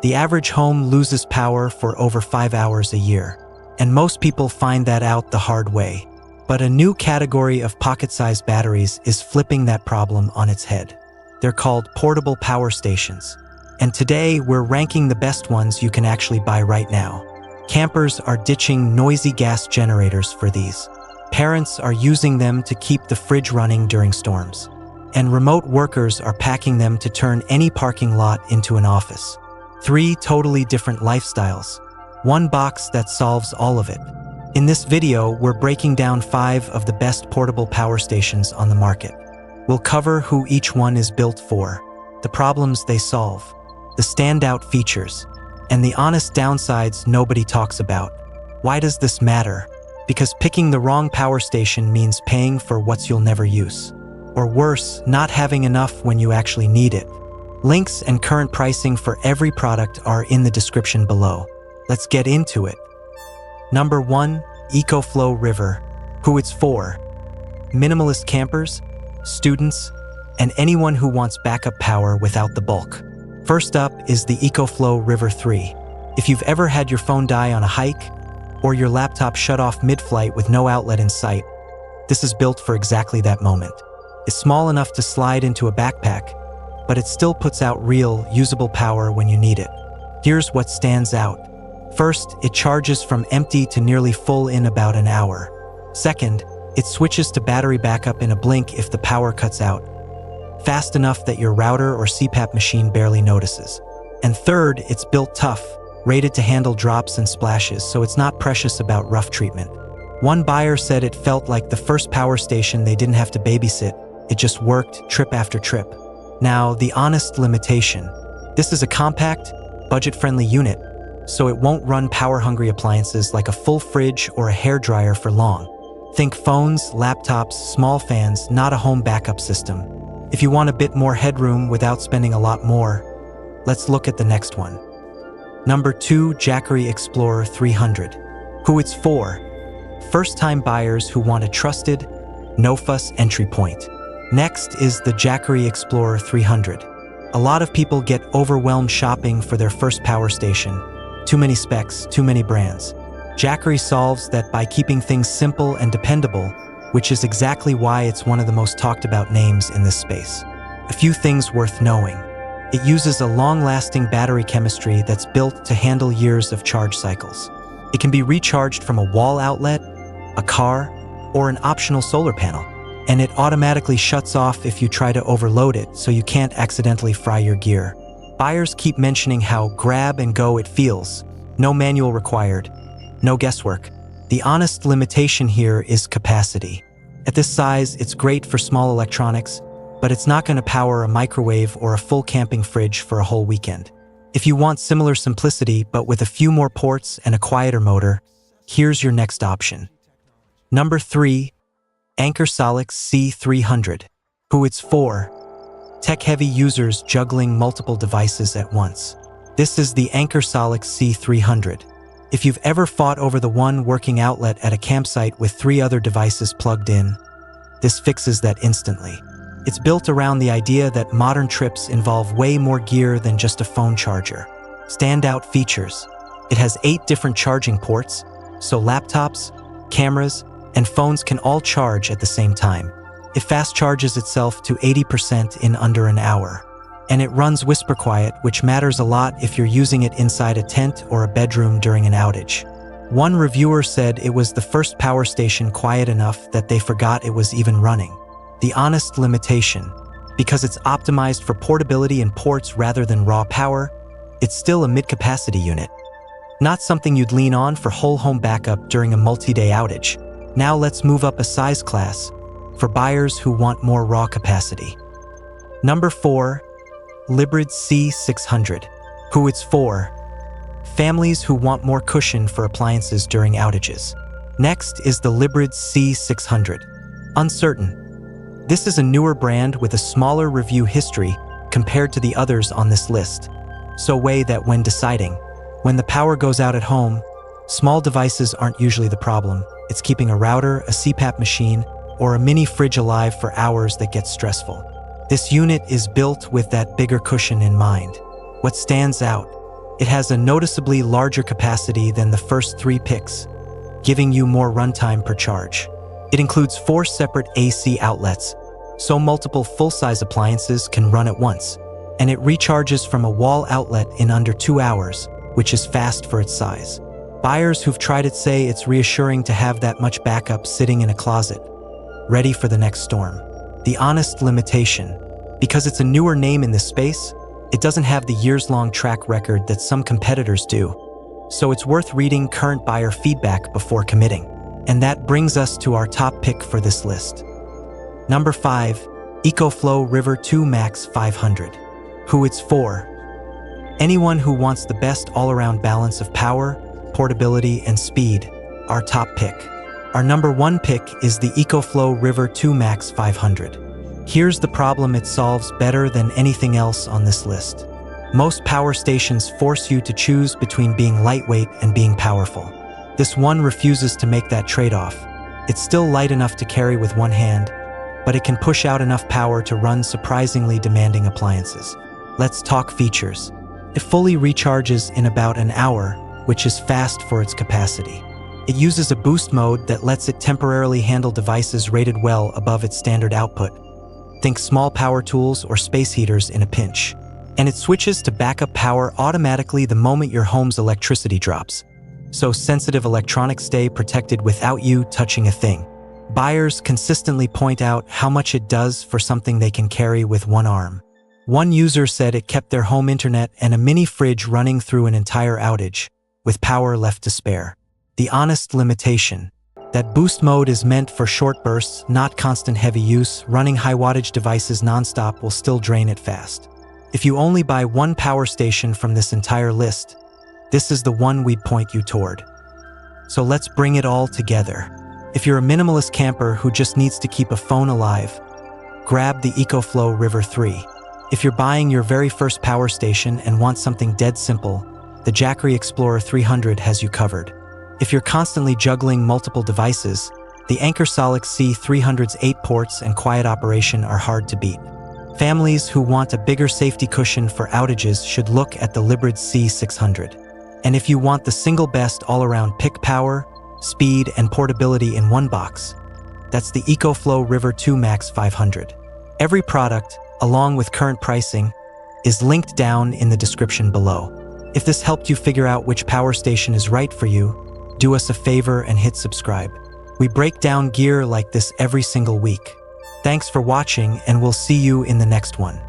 The average home loses power for over 5 hours a year, and most people find that out the hard way. But a new category of pocket-sized batteries is flipping that problem on its head. They're called portable power stations. And today, we're ranking the best ones you can actually buy right now. Campers are ditching noisy gas generators for these. Parents are using them to keep the fridge running during storms. And remote workers are packing them to turn any parking lot into an office. 3 totally different lifestyles. One box that solves all of it. In this video, we're breaking down 5 of the best portable power stations on the market. We'll cover who each one is built for, the problems they solve, the standout features, and the honest downsides nobody talks about. Why does this matter? Because picking the wrong power station means paying for what you'll never use. Or worse, not having enough when you actually need it. Links and current pricing for every product are in the description below. Let's get into it. Number 1, EcoFlow River. Who it's for? Minimalist campers, students, and anyone who wants backup power without the bulk. First up is the EcoFlow River 3. If you've ever had your phone die on a hike, or your laptop shut off mid-flight with no outlet in sight, this is built for exactly that moment. It's small enough to slide into a backpack, but it still puts out real, usable power when you need it. Here's what stands out. First, it charges from empty to nearly full in about an hour. Second, it switches to battery backup in a blink if the power cuts out, fast enough that your router or CPAP machine barely notices. And third, it's built tough, rated to handle drops and splashes, so it's not precious about rough treatment. One buyer said it felt like the first power station they didn't have to babysit. It just worked trip after trip. Now, the honest limitation. This is a compact, budget-friendly unit, so it won't run power-hungry appliances like a full fridge or a hairdryer for long. Think phones, laptops, small fans, not a home backup system. If you want a bit more headroom without spending a lot more, let's look at the next one. Number 2, Jackery Explorer 300. Who it's for? First-time buyers who want a trusted, no-fuss entry point. Next is the Jackery Explorer 300. A lot of people get overwhelmed shopping for their first power station. Too many specs, too many brands. Jackery solves that by keeping things simple and dependable, which is exactly why it's one of the most talked about names in this space. A few things worth knowing. It uses a long-lasting battery chemistry that's built to handle years of charge cycles. It can be recharged from a wall outlet, a car, or an optional solar panel. And it automatically shuts off if you try to overload it, so you can't accidentally fry your gear. Buyers keep mentioning how grab and go it feels. No manual required. No guesswork. The honest limitation here is capacity. At this size, it's great for small electronics, but it's not going to power a microwave or a full camping fridge for a whole weekend. If you want similar simplicity, but with a few more ports and a quieter motor, here's your next option. Number 3, Anker SOLIX C300. Who it's for? Tech-heavy users juggling multiple devices at once. This is the Anker SOLIX C300. If you've ever fought over the one working outlet at a campsite with 3 other devices plugged in, this fixes that instantly. It's built around the idea that modern trips involve way more gear than just a phone charger. Standout features. It has 8 different charging ports, so laptops, cameras, and phones can all charge at the same time. It fast charges itself to 80% in under an hour. And it runs whisper quiet, which matters a lot if you're using it inside a tent or a bedroom during an outage. One reviewer said it was the first power station quiet enough that they forgot it was even running. The honest limitation. Because it's optimized for portability and ports rather than raw power, it's still a mid-capacity unit. Not something you'd lean on for whole home backup during a multi-day outage. Now let's move up a size class for buyers who want more raw capacity. Number 4, LIBRIDS C600. Who it's for? Families who want more cushion for appliances during outages. Next is the LIBRIDS C600. Uncertain. This is a newer brand with a smaller review history compared to the others on this list. So weigh that when deciding. When the power goes out at home, small devices aren't usually the problem. It's keeping a router, a CPAP machine, or a mini fridge alive for hours that gets stressful. This unit is built with that bigger cushion in mind. What stands out? It has a noticeably larger capacity than the first 3 picks, giving you more runtime per charge. It includes 4 separate AC outlets, so multiple full-size appliances can run at once, and it recharges from a wall outlet in under 2 hours, which is fast for its size. Buyers who've tried it say it's reassuring to have that much backup sitting in a closet, ready for the next storm. The honest limitation: because it's a newer name in this space, it doesn't have the years-long track record that some competitors do, so it's worth reading current buyer feedback before committing. And that brings us to our top pick for this list. Number 5, EcoFlow River 2 Max 500. Who it's for? Anyone who wants the best all-around balance of power, portability, and speed. Our top pick. Our number 1 pick is the EcoFlow River 2 Max 500. Here's the problem it solves better than anything else on this list. Most power stations force you to choose between being lightweight and being powerful. This one refuses to make that trade-off. It's still light enough to carry with one hand, but it can push out enough power to run surprisingly demanding appliances. Let's talk features. It fully recharges in about an hour, which is fast for its capacity. It uses a boost mode that lets it temporarily handle devices rated well above its standard output. Think small power tools or space heaters in a pinch. And it switches to backup power automatically the moment your home's electricity drops, so sensitive electronics stay protected without you touching a thing. Buyers consistently point out how much it does for something they can carry with one arm. One user said it kept their home internet and a mini fridge running through an entire outage, with power left to spare. The honest limitation: that boost mode is meant for short bursts, not constant heavy use. Running high wattage devices nonstop will still drain it fast. If you only buy one power station from this entire list, this is the one we'd point you toward. So let's bring it all together. If you're a minimalist camper who just needs to keep a phone alive, grab the EcoFlow River 3. If you're buying your very first power station and want something dead simple, the Jackery Explorer 300 has you covered. If you're constantly juggling multiple devices, the Anker SOLIX C300's 8 ports and quiet operation are hard to beat. Families who want a bigger safety cushion for outages should look at the LIBRIDS C600. And if you want the single best all-around pick power, speed, and portability in one box, that's the EcoFlow River 2 Max 500. Every product, along with current pricing, is linked down in the description below. If this helped you figure out which power station is right for you, do us a favor and hit subscribe. We break down gear like this every single week. Thanks for watching, and we'll see you in the next one.